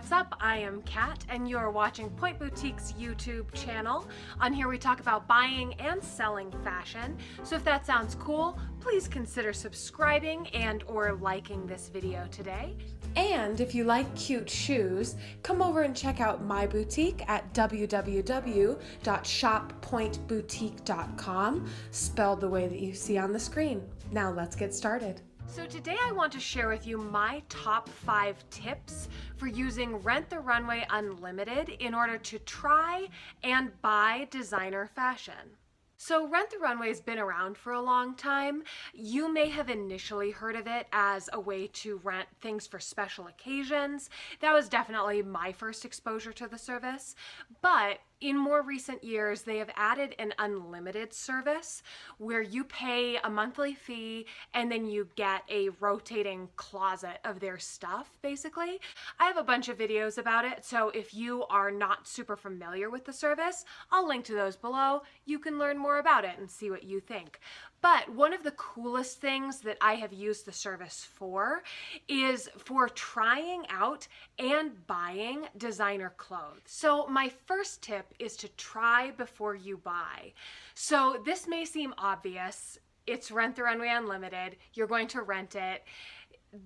What's up? I am Kat and you're watching Point Boutique's YouTube channel. On here we talk about buying and selling fashion. So if that sounds cool, please consider subscribing and or liking this video today. And if you like cute shoes, come over and check out my boutique at www.shoppointboutique.com, spelled the way that you see on the screen. Now let's get started. So today I want to share with you my top 5 tips for using Rent the Runway Unlimited in order to try and buy designer fashion. So Rent the Runway has been around for a long time. You may have initially heard of it as a way to rent things for special occasions. That was definitely my first exposure to the service. But in more recent years, they have added an unlimited service where you pay a monthly fee and then you get a rotating closet of their stuff, basically. I have a bunch of videos about it, so if you are not super familiar with the service, I'll link to those below. You can learn more about it and see what you think. But one of the coolest things that I have used the service for is for trying out and buying designer clothes. So my first tip is to try before you buy. So this may seem obvious. It's Rent the Runway Unlimited. You're going to rent it.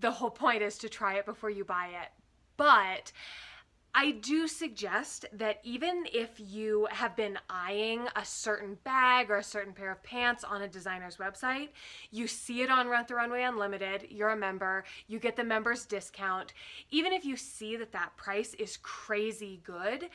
The whole point is to try it before you buy it. But I do suggest that even if you have been eyeing a certain bag or a certain pair of pants on a designer's website, you see it on Rent the Runway Unlimited, you're a member, you get the member's discount, even if you see that that price is crazy good,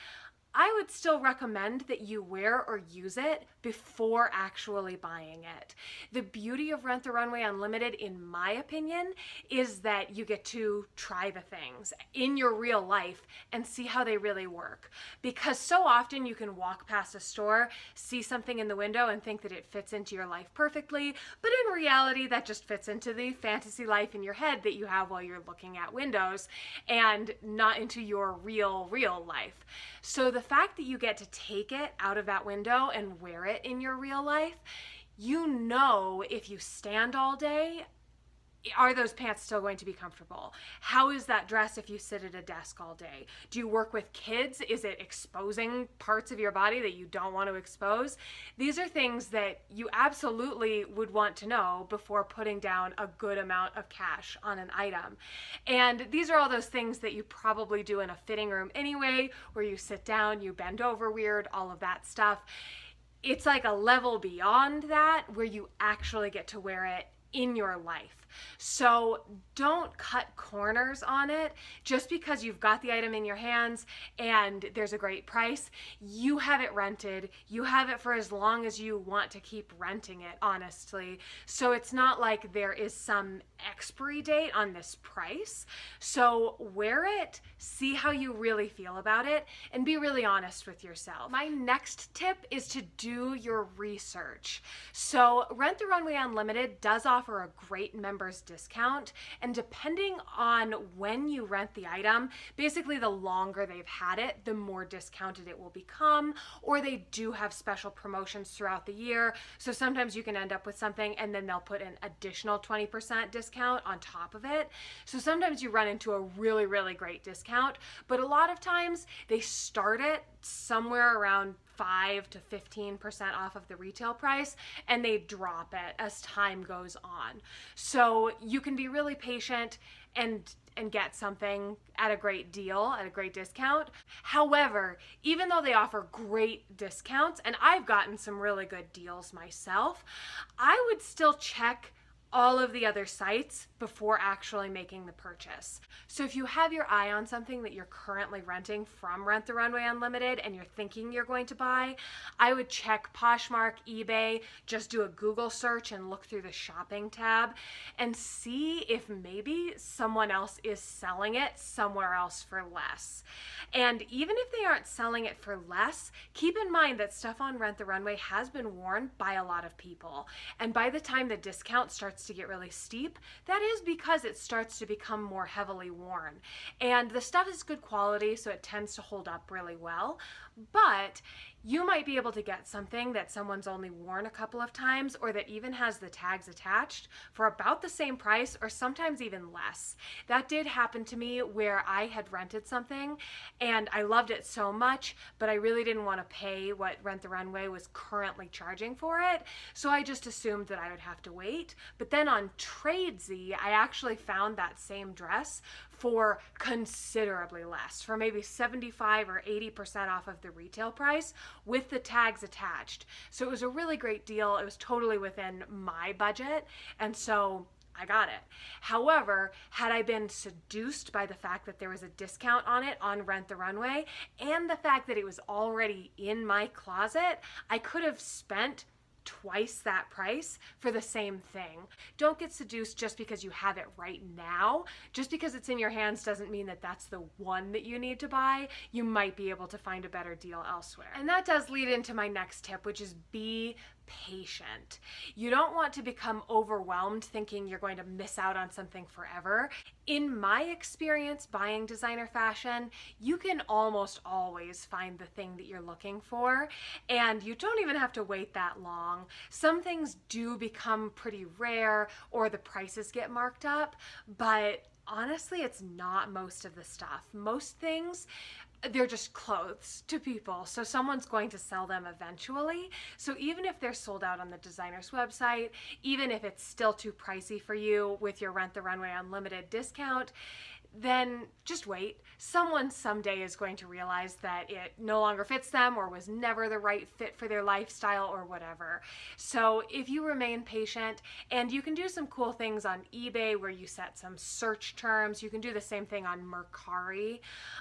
I would still recommend that you wear or use it before actually buying it. The beauty of Rent the Runway Unlimited, in my opinion, is that you get to try the things in your real life and see how they really work. Because so often you can walk past a store, see something in the window and think that it fits into your life perfectly, but in reality that just fits into the fantasy life in your head that you have while you're looking at windows and not into your real life. So the fact that you get to take it out of that window and wear it in your real life, you know if you stand all day, are those pants still going to be comfortable? How is that dress if you sit at a desk all day? Do you work with kids? Is it exposing parts of your body that you don't want to expose? These are things that you absolutely would want to know before putting down a good amount of cash on an item. And these are all those things that you probably do in a fitting room anyway, where you sit down, you bend over weird, all of that stuff. It's like a level beyond that where you actually get to wear it in your life. So don't cut corners on it just because you've got the item in your hands and there's a great price. You have it rented. You have it for as long as you want to keep renting it, honestly. So it's not like there is some expiry date on this price. So wear it, see how you really feel about it, and be really honest with yourself. My next tip is to do your research. So Rent the Runway Unlimited does offer a great member's discount, and depending on when you rent the item, basically the longer they've had it, the more discounted it will become, or they do have special promotions throughout the year. So sometimes you can end up with something and then they'll put an additional 20% discount on top of it. So sometimes you run into a really great discount, but a lot of times they start it somewhere around 5 to 15% off of the retail price, and they drop it as time goes on. So you can be really patient and get something at a great deal, at a great discount. However, even though they offer great discounts, and I've gotten some really good deals myself, I would still check all of the other sites before actually making the purchase. So if you have your eye on something that you're currently renting from Rent the Runway Unlimited and you're thinking you're going to buy, I would check Poshmark, eBay, just do a Google search and look through the shopping tab and see if maybe someone else is selling it somewhere else for less. And even if they aren't selling it for less, keep in mind that stuff on Rent the Runway has been worn by a lot of people. And by the time the discount starts to get really steep, that is because it starts to become more heavily worn. And the stuff is good quality, so it tends to hold up really well. But you might be able to get something that someone's only worn a couple of times, or that even has the tags attached, for about the same price or sometimes even less. That did happen to me where I had rented something and I loved it so much, but I really didn't want to pay what Rent the Runway was currently charging for it. So I just assumed that I would have to wait. But then on Tradesy, I actually found that same dress for considerably less, for maybe 75 or 80% off of the retail price with the tags attached. So it was a really great deal. It was totally within my budget, and so I got it. However, had I been seduced by the fact that there was a discount on it on Rent the Runway and the fact that it was already in my closet, I could have spent twice that price for the same thing. Don't get seduced just because you have it right now. Just because it's in your hands doesn't mean that that's the one that you need to buy. You might be able to find a better deal elsewhere. And that does lead into my next tip, which is be patient. You don't want to become overwhelmed thinking you're going to miss out on something forever. In my experience buying designer fashion, you can almost always find the thing that you're looking for, and you don't even have to wait that long. Some things do become pretty rare or the prices get marked up, but honestly, it's not most of the stuff. Most things, they're just clothes to people, so someone's going to sell them eventually. So even if they're sold out on the designer's website, even if it's still too pricey for you with your Rent the Runway Unlimited discount, then just wait. Someone someday is going to realize that it no longer fits them or was never the right fit for their lifestyle or whatever. So if you remain patient, and you can do some cool things on eBay where you set some search terms. You can do the same thing on Mercari.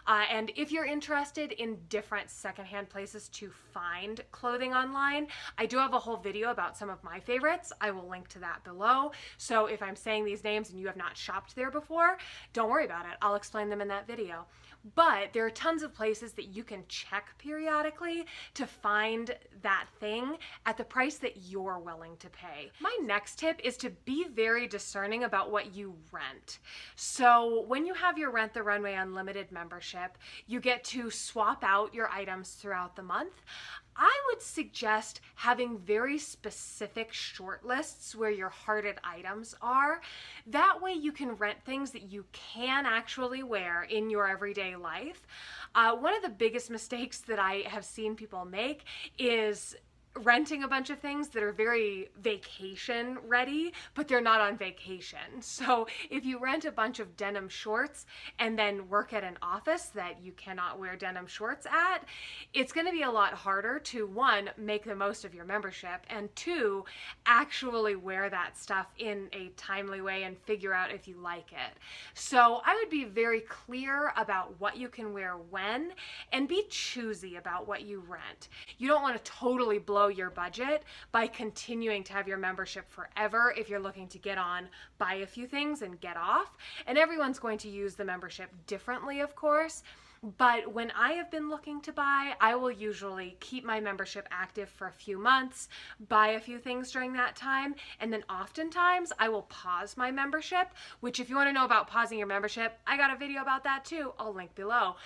And if you're interested in different secondhand places to find clothing online, I do have a whole video about some of my favorites. I will link to that below. So if I'm saying these names and you have not shopped there before, don't worry about it. I'll explain them in that video. But there are tons of places that you can check periodically to find that thing at the price that you're willing to pay. My next tip is to be very discerning about what you rent. So when you have your Rent the Runway Unlimited membership, you get to swap out your items throughout the month. I would suggest having very specific short lists where your hearted items are. That way you can rent things that you can actually wear in your everyday life. One of the biggest mistakes that I have seen people make is renting a bunch of things that are very vacation ready, but they're not on vacation. So if you rent a bunch of denim shorts and then work at an office that you cannot wear denim shorts at, it's going to be a lot harder to, one, make the most of your membership, and two, actually wear that stuff in a timely way and figure out if you like it. So I would be very clear about what you can wear when, and be choosy about what you rent. You don't want to totally blow your budget by continuing to have your membership forever if you're looking to get on, buy a few things and get off. And everyone's going to use the membership differently, of course. But when I have been looking to buy, I will usually keep my membership active for a few months, buy a few things during that time, and then oftentimes I will pause my membership, which if you want to know about pausing your membership, I got a video about that too. I'll link below.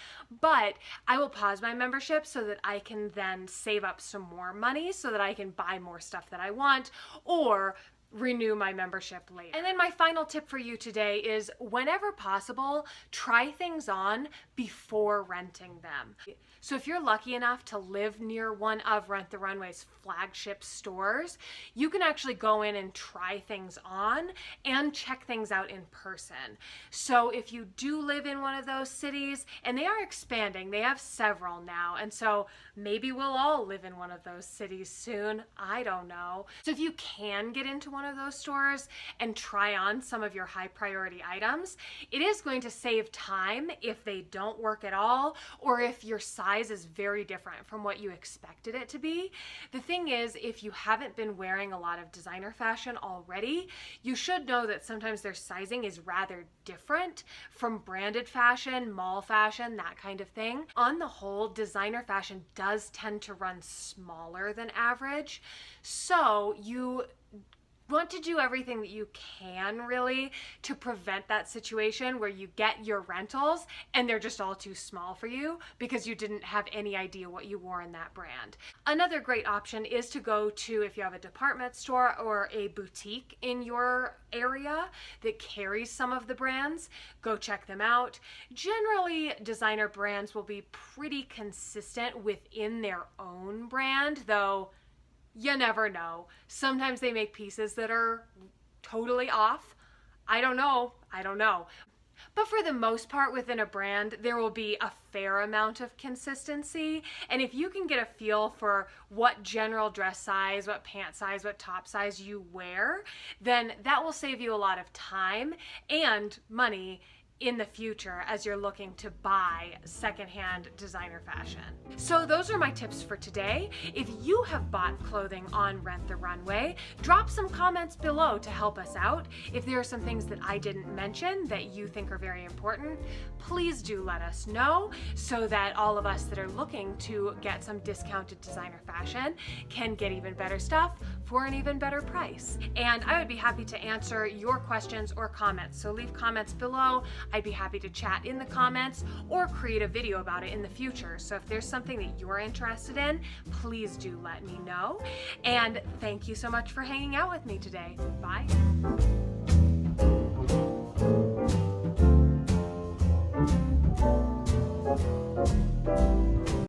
But I will pause my membership so that I can then save up some more money so that I can buy more stuff that I want, or renew my membership later. And then my final tip for you today is, whenever possible, try things on before renting them. So if you're lucky enough to live near one of Rent the Runway's flagship stores, you can actually go in and try things on and check things out in person. So if you do live in one of those cities, and they are expanding, they have several now, and so maybe we'll all live in one of those cities soon, I don't know. So if you can get into one of those stores and try on some of your high priority items, it is going to save time if they don't work at all, or if your size is very different from what you expected it to be. The thing is, if you haven't been wearing a lot of designer fashion already, you should know that sometimes their sizing is rather different from branded fashion, mall fashion, that kind of thing. On the whole, designer fashion does tend to run smaller than average, so you want to do everything that you can really to prevent that situation where you get your rentals and they're just all too small for you because you didn't have any idea what you wore in that brand. Another great option is to go to, if you have a department store or a boutique in your area that carries some of the brands, go check them out. Generally, designer brands will be pretty consistent within their own brand, though you never know. Sometimes they make pieces that are totally off. I don't know. But for the most part within a brand, there will be a fair amount of consistency. And if you can get a feel for what general dress size, what pant size, what top size you wear, then that will save you a lot of time and money in the future as you're looking to buy secondhand designer fashion. So those are my tips for today. If you have bought clothing on Rent the Runway, drop some comments below to help us out. If there are some things that I didn't mention that you think are very important, please do let us know so that all of us that are looking to get some discounted designer fashion can get even better stuff for an even better price. And I would be happy to answer your questions or comments. So leave comments below. I'd be happy to chat in the comments or create a video about it in the future. So if there's something that you're interested in, please do let me know. And thank you so much for hanging out with me today. Bye.